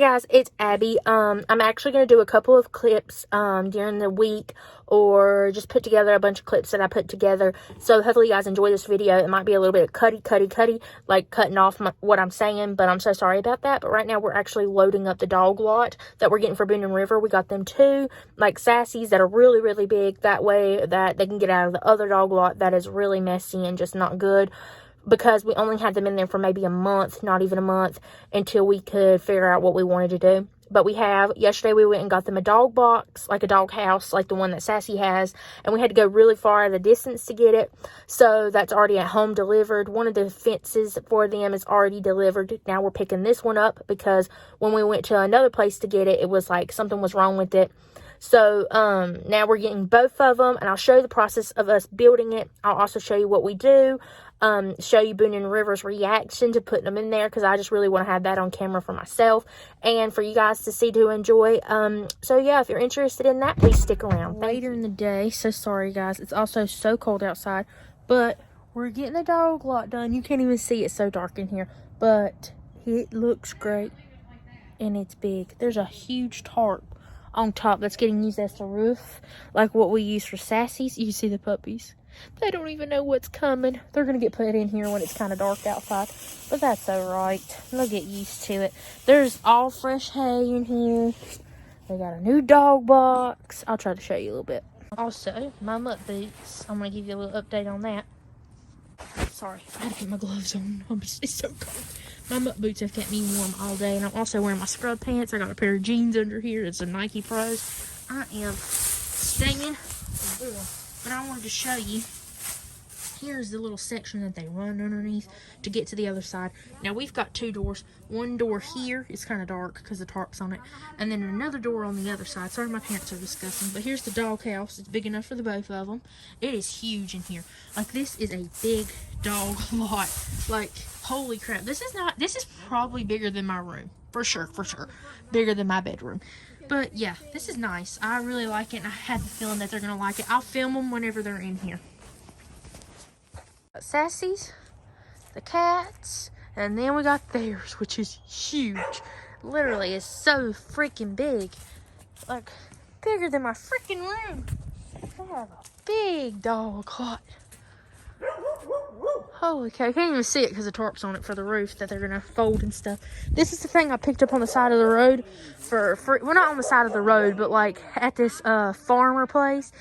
Guys, it's Abby. I'm actually going to do a couple of clips during the week, or just put together a bunch of clips that I put together. So hopefully you guys enjoy this video. It might be a little bit cutty, like cutting off what I'm saying, but I'm so sorry about that. But right now we're actually loading up the dog lot that we're getting for Boone and River. We got them 2 like sassies that are really, really big. That way that they can get out of the other dog lot that is really messy and just not good. Because we only had them in there for maybe a month, not even a month, until we could figure out what we wanted to do. But we have. Yesterday we went and got them a dog box, like a dog house, like the one that Sassy has. And we had to go really far the distance to get it. So that's already at home delivered. One of the fences for them is already delivered. Now we're picking this one up because when we went to another place to get it, it was like something was wrong with it. So, now we're getting both of them, and I'll show you the process of us building it. I'll also show you what we do, show you Boone and River's reaction to putting them in there, because I just really want to have that on camera for myself, and for you guys to see, to enjoy. So yeah, if you're interested in that, please stick around. Later in the day, so sorry guys, it's also so cold outside, but we're getting the dog lot done. You can't even see, it's so dark in here, but it looks great, and it's big. There's a huge tarp on top that's getting used as the roof, like what we use for sassies. You see the puppies, they don't even know what's coming. They're gonna get put in here when it's kind of dark outside, but that's all right, they'll get used to it. There's all fresh hay in here. They got a new dog box. I'll try to show you a little bit. Also, my mutt boots, I'm gonna give you a little update on that. Sorry, I had to put my gloves on. It's so cold. My mutt boots have kept me warm all day, and I'm also wearing my scrub pants. I got a pair of jeans under here. It's a Nike Pros. I am staying, but I wanted to show you. Here's the little section that they run underneath to get to the other side. Now, we've got 2 doors. One door here is kind of dark because the tarp's on it. And then another door on the other side. Sorry, my pants are disgusting. But here's the dog house. It's big enough for the both of them. It is huge in here. Like, this is a big dog lot. Like, holy crap. This is probably bigger than my room. For sure. Bigger than my bedroom. But, yeah, this is nice. I really like it, and I have the feeling that they're going to like it. I'll film them whenever they're in here. Sassy's, the cats, and then we got theirs, which is huge. Literally, it's so freaking big. Like, bigger than my freaking room. They have a big dog lot. Holy cow, I can't even see it because the tarp's on it for the roof that they're gonna fold and stuff. This is the thing I picked up on the side of the road for well, not on the side of the road, but like at this farmer place.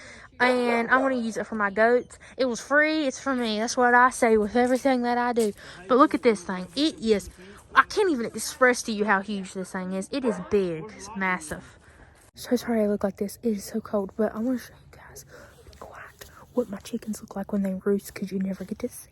And I'm going to use it for my goats. It was free. It's for me. That's what I say with everything that I do. But look at this thing. It is, I can't even express to you how huge this thing is. It is big. It's massive. So sorry I look like this. It is so cold. But I want to show you guys, be quiet, what my chickens look like when they roost, because you never get to see.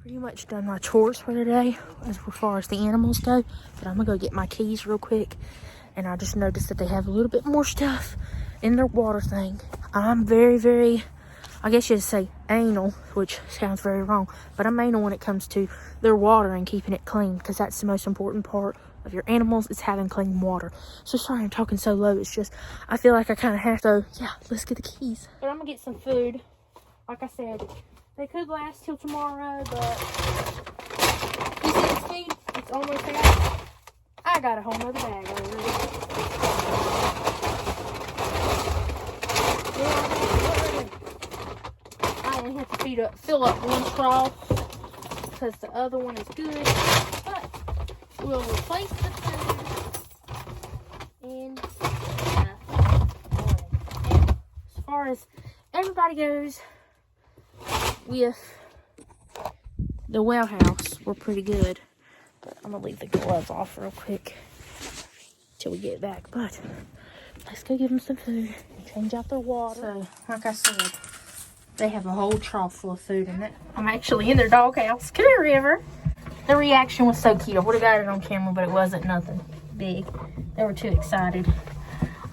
Pretty much done my chores for today as far as the animals go, but I'm gonna go get my keys real quick. And I just noticed that they have a little bit more stuff in their water thing. I'm very, I guess you'd say anal, which sounds very wrong, but I'm anal when it comes to their water and keeping it clean, because that's the most important part of your animals, is having clean water. So sorry I'm talking so low, it's just I feel like I kind of have to. Yeah, let's get the keys. But I'm gonna get some food. Like I said, they could last till tomorrow, but you see this feed? It's almost out. I got a whole nother bag already. I only have to fill up one straw because the other one is good. But we'll replace the food in the morning. As far as everybody goes, with the well house, we're pretty good. But I'm gonna leave the gloves off real quick till we get back. But let's go give them some food and change out their water. So, like I said, they have a whole trough full of food in it. I'm actually in their dog house. Come here, River. The reaction was so cute. I would have got it on camera, but it wasn't nothing big. They were too excited.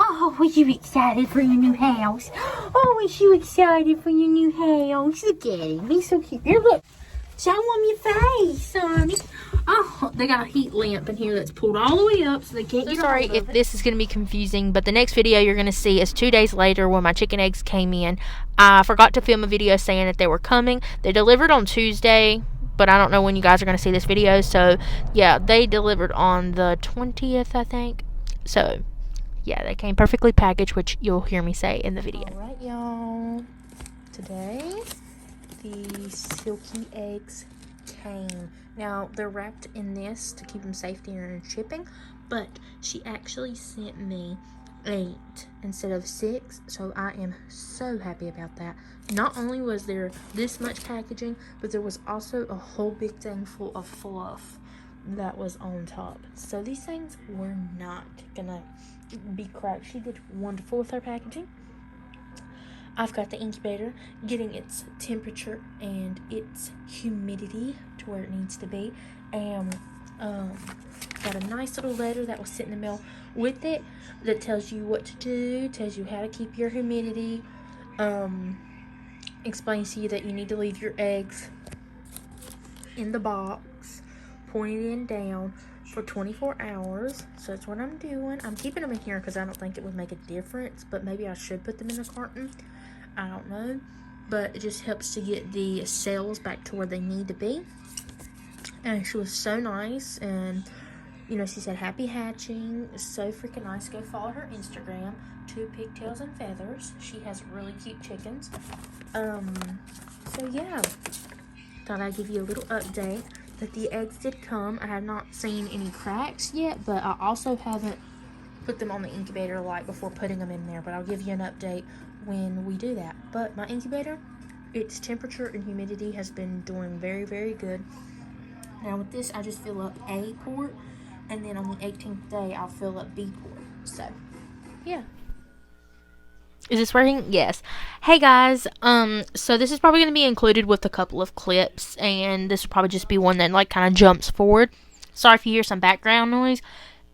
Oh, was you excited for your new house? Oh, was you excited for your new house? Look at him. He's so cute. Here, look. Show them your face, honey. Oh, they got a heat lamp in here that's pulled all the way up so they can't get Sorry if this is going to be confusing, but the next video you're going to see is 2 days later when my chicken eggs came in. I forgot to film a video saying that they were coming. They delivered on Tuesday, but I don't know when you guys are going to see this video. So, yeah, they delivered on the 20th, I think. So, yeah, they came perfectly packaged, which you'll hear me say in the video. Alright, y'all. Today, the silky eggs came. Now, they're wrapped in this to keep them safe during shipping, but she actually sent me 8 instead of 6, so I am so happy about that. Not only was there this much packaging, but there was also a whole big thing full of fluff that was on top. So these things were not gonna be cracked. She did wonderful with her packaging. I've got the incubator getting its temperature and its humidity to where it needs to be, and got a nice little letter that was sent in the mail with it that tells you what to do, tells you how to keep your humidity, explains to you that you need to leave your eggs in the box, pointed in down, for 24 hours. So that's what I'm doing. I'm keeping them in here because I don't think it would make a difference, but maybe I should put them in a carton. I don't know, but it just helps to get the cells back to where they need to be. And she was so nice, and you know, she said happy hatching. So freaking nice. Go follow her Instagram, 2 Pigtails and Feathers. She has really cute chickens. So yeah, thought I'd give you a little update that the eggs did come. I have not seen any cracks yet, but I also haven't put them on the incubator light before putting them in there, but I'll give you an update when we do that. But my incubator, its temperature and humidity has been doing very, very good. Now with this, I just fill up A port, and then on the 18th day, I'll fill up B port. So, yeah. Is this working? Yes. Hey guys, so this is probably going to be included with a couple of clips, and this will probably just be one that like kind of jumps forward. Sorry if you hear some background noise.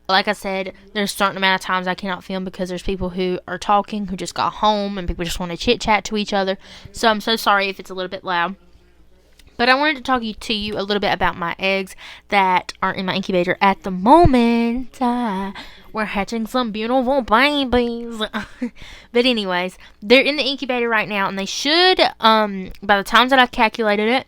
Like I said, there's a certain amount of times I cannot film because there's people who are talking, who just got home, and people just want to chit chat to each other. So I'm so sorry if it's a little bit loud. But I wanted to talk to you a little bit about my eggs that are in my incubator at the moment. We're hatching some beautiful babies. But anyways, they're in the incubator right now, and they should, by the time that I've calculated it,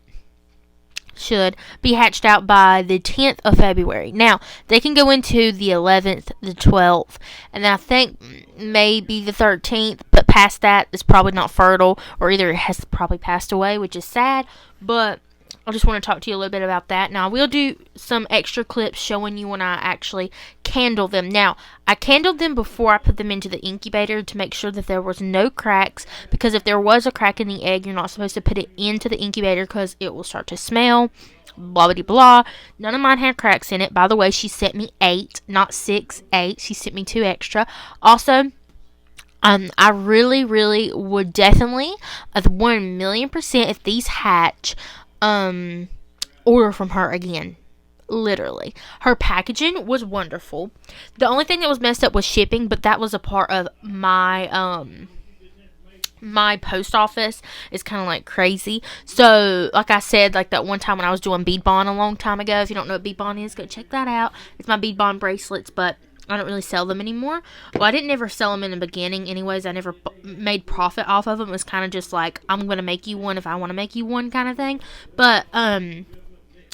should be hatched out by the 10th of February. Now, they can go into the 11th, the 12th, and I think maybe the 13th, but past that, it's probably not fertile, or either it has probably passed away, which is sad, but I just want to talk to you a little bit about that. Now, I will do some extra clips showing you when I actually candle them. Now, I candled them before I put them into the incubator to make sure that there was no cracks, because if there was a crack in the egg, you're not supposed to put it into the incubator because it will start to smell, blah, blah, blah. None of mine had cracks in it. By the way, she sent me 8, not 6, 8. She sent me 2 extra. Also, I really, really would definitely, 1,000,000%, if these hatch, order from her again. Literally. Her packaging was wonderful. The only thing that was messed up was shipping, but that was a part of my, my post office is kind of like crazy. So, like I said, like that one time when I was doing bead bond a long time ago, if you don't know what bead bond is, go check that out. It's my bead bond bracelets, but I don't really sell them anymore. Well, I didn't ever sell them in the beginning anyways. I never made profit off of them. It was kind of just like, I'm going to make you one if I want to make you one kind of thing. But,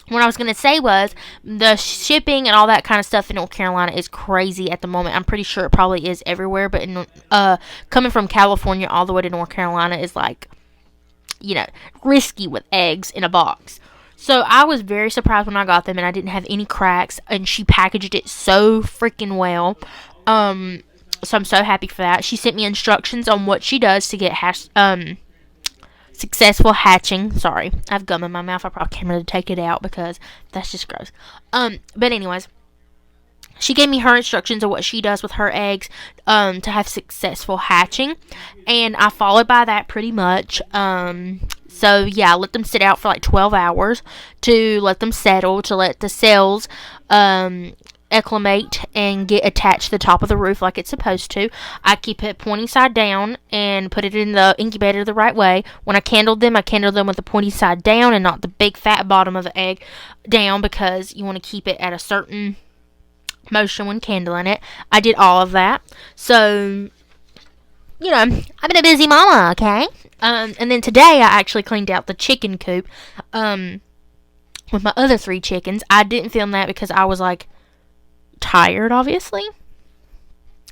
what I was going to say was, the shipping and all that kind of stuff in North Carolina is crazy at the moment. I'm pretty sure it probably is everywhere, but in, coming from California all the way to North Carolina is like, you know, risky with eggs in a box. So I was very surprised when I got them and I didn't have any cracks, and she packaged it so freaking well. So I'm so happy for that. She sent me instructions on what she does to get successful hatching. Sorry, I have gum in my mouth. I probably can't really take it out because that's just gross. But anyways, she gave me her instructions of what she does with her eggs to have successful hatching, and I followed by that pretty much. So yeah, I let them sit out for like 12 hours to let them settle, to let the cells acclimate and get attached to the top of the roof like it's supposed to. I keep it pointy side down and put it in the incubator the right way. When I candled them with the pointy side down and not the big fat bottom of the egg down, because you want to keep it at a certain motion when candling it. I did all of that. So, you know, I've been a busy mama, okay? And then today I actually cleaned out the chicken coop with my other 3 chickens. I didn't film that because I was like tired, obviously.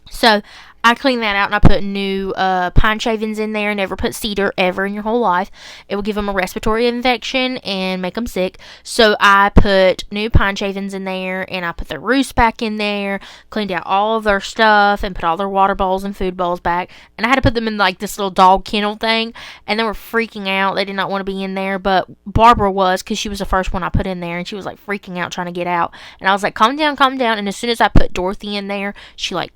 So I cleaned that out and I put new pine shavings in there. Never put cedar ever in your whole life. It will give them a respiratory infection and make them sick. So I put new pine shavings in there and I put their roost back in there, cleaned out all of their stuff and put all their water bowls and food bowls back. And I had to put them in like this little dog kennel thing, and they were freaking out. They did not want to be in there, but Barbara was, because she was the first one I put in there, and she was like freaking out trying to get out. And I was like, calm down, calm down. And as soon as I put Dorothy in there, she like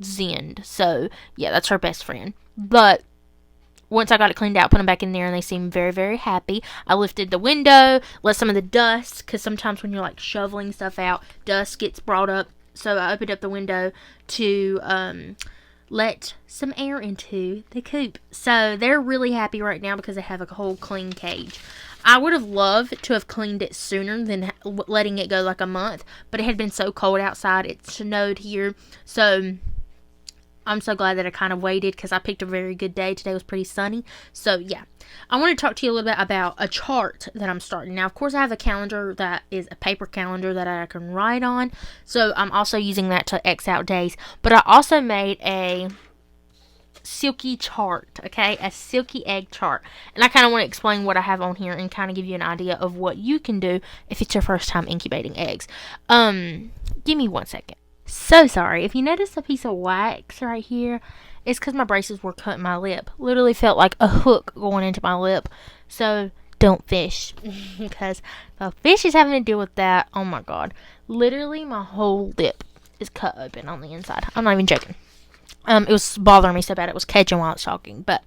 zenned. So yeah, that's her best friend. But once I got it cleaned out, put them back in there, and they seemed very, very happy. I lifted the window, let some of the dust, because sometimes when you're like shoveling stuff out, dust gets brought up. So I opened up the window to let some air into the coop. So they're really happy right now because they have a whole clean cage. I would have loved to have cleaned it sooner than letting it go like a month, but it had been so cold outside. It snowed here, so I'm so glad that I kind of waited because I picked a very good day. Today was pretty sunny. So, yeah. I want to talk to you a little bit about a chart that I'm starting. Now, of course, I have a calendar that is a paper calendar that I can write on. So, I'm also using that to X out days. But I also made a silky chart, okay? A silky egg chart. And I kind of want to explain what I have on here and kind of give you an idea of what you can do if it's your first time incubating eggs. Give me 1 second. So sorry. If you notice a piece of wax right here, it's because my braces were cutting my lip. Literally felt like a hook going into my lip. So don't fish. Because if a fish is having to deal with that, oh my god. Literally my whole lip is cut open on the inside. I'm not even joking. It was bothering me so bad it was catching while I was talking. But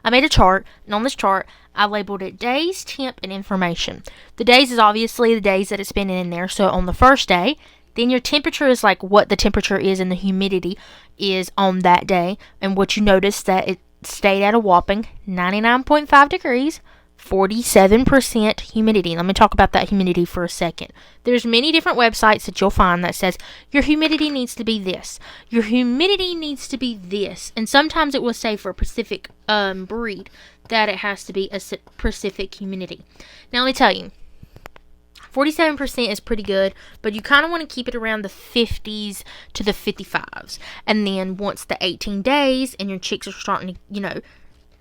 I made a chart, and on this chart, I labeled it days, temp, and information. The days is obviously the days that it's been in there. So on the first day, then your temperature is like what the temperature is and the humidity is on that day. And what you notice that it stayed at a whopping 99.5 degrees, 47% humidity. Let me talk about that humidity for a second. There's many different websites that you'll find that says your humidity needs to be this. Your humidity needs to be this. And sometimes it will say for a specific breed that it has to be a specific humidity. Now let me tell you. 47% is pretty good, but you kind of want to keep it around the 50s to the 55s. And then once the 18 days and your chicks are starting to, you know,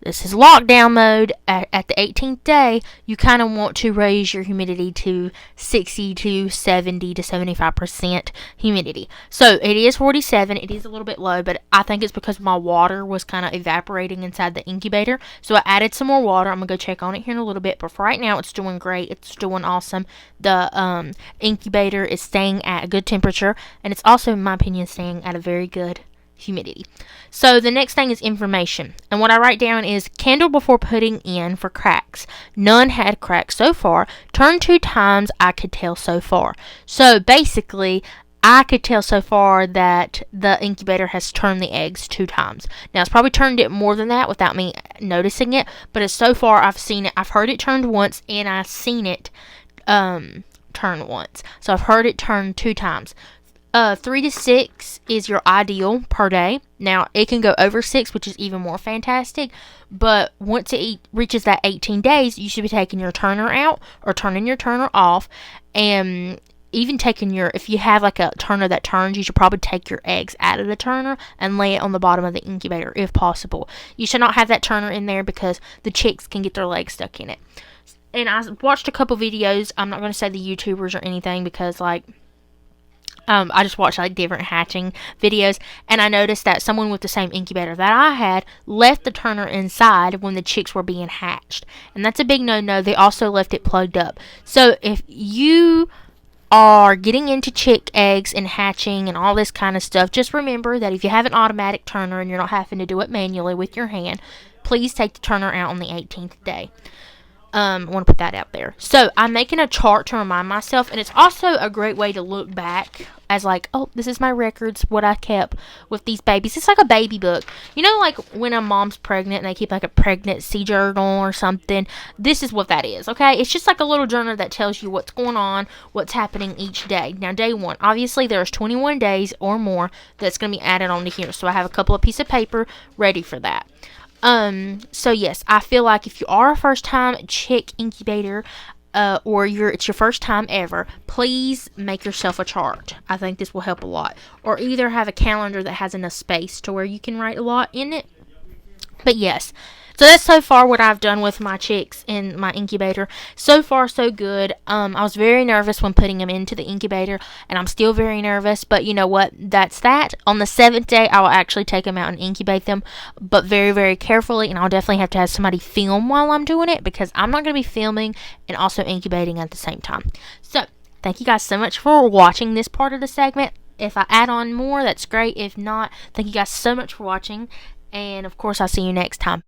this is lockdown mode, at the 18th day, you kind of want to raise your humidity to 60 to 70 to 75% humidity. So it is 47. It is a little bit low, but I think it's because my water was kind of evaporating inside the incubator. So I added some more water. I'm going to go check on it here in a little bit. But for right now, it's doing great. It's doing awesome. The incubator is staying at a good temperature. And it's also, in my opinion, staying at a very good humidity. So the next thing is information, and what I write down is candle before putting in for cracks. None had cracks so far. Turn 2 times, I could tell so far. So basically I could tell so far that the incubator has turned the eggs 2 times. Now it's probably turned it more than that without me noticing it, but as so far I've seen it. I've heard it turned once and I've seen it turn once. So I've heard it turn 2 times. 3 to 6 is your ideal per day. Now, it can go over 6, which is even more fantastic. But once it reaches that 18 days, you should be taking your turner out or turning your turner off. And even taking if you have like a turner that turns, you should probably take your eggs out of the turner and lay it on the bottom of the incubator if possible. You should not have that turner in there because the chicks can get their legs stuck in it. And I watched a couple videos. I'm not going to say the YouTubers or anything because, like, I just watched like different hatching videos, and I noticed that someone with the same incubator that I had left the turner inside when the chicks were being hatched, and that's a big no-no. They also left it plugged up. So if you are getting into chick eggs and hatching and all this kind of stuff, just remember that if you have an automatic turner and you're not having to do it manually with your hand, please take the turner out on the 18th day. I want to put that out there. So I'm making a chart to remind myself, and it's also a great way to look back as like, oh, this is my records, what I kept with these babies. It's like a baby book. You know, like when a mom's pregnant and they keep like a pregnancy journal or something. This is what that is, okay? It's just like a little journal that tells you what's going on, what's happening each day. Now, day one, obviously there's 21 days or more that's going to be added onto here. So I have a couple of pieces of paper ready for that. So yes, I feel like if you are a first time chick incubator, or it's your first time ever, please make yourself a chart. I think this will help a lot. Or either have a calendar that has enough space to where you can write a lot in it. But yes, so that's so far what I've done with my chicks in my incubator. So far, so good. I was very nervous when putting them into the incubator, and I'm still very nervous. But you know what? That's that. On the 7th day, I will actually take them out and incubate them, but very, very carefully. And I'll definitely have to have somebody film while I'm doing it, because I'm not going to be filming and also incubating at the same time. So thank you guys so much for watching this part of the segment. If I add on more, that's great. If not, thank you guys so much for watching. And of course, I'll see you next time.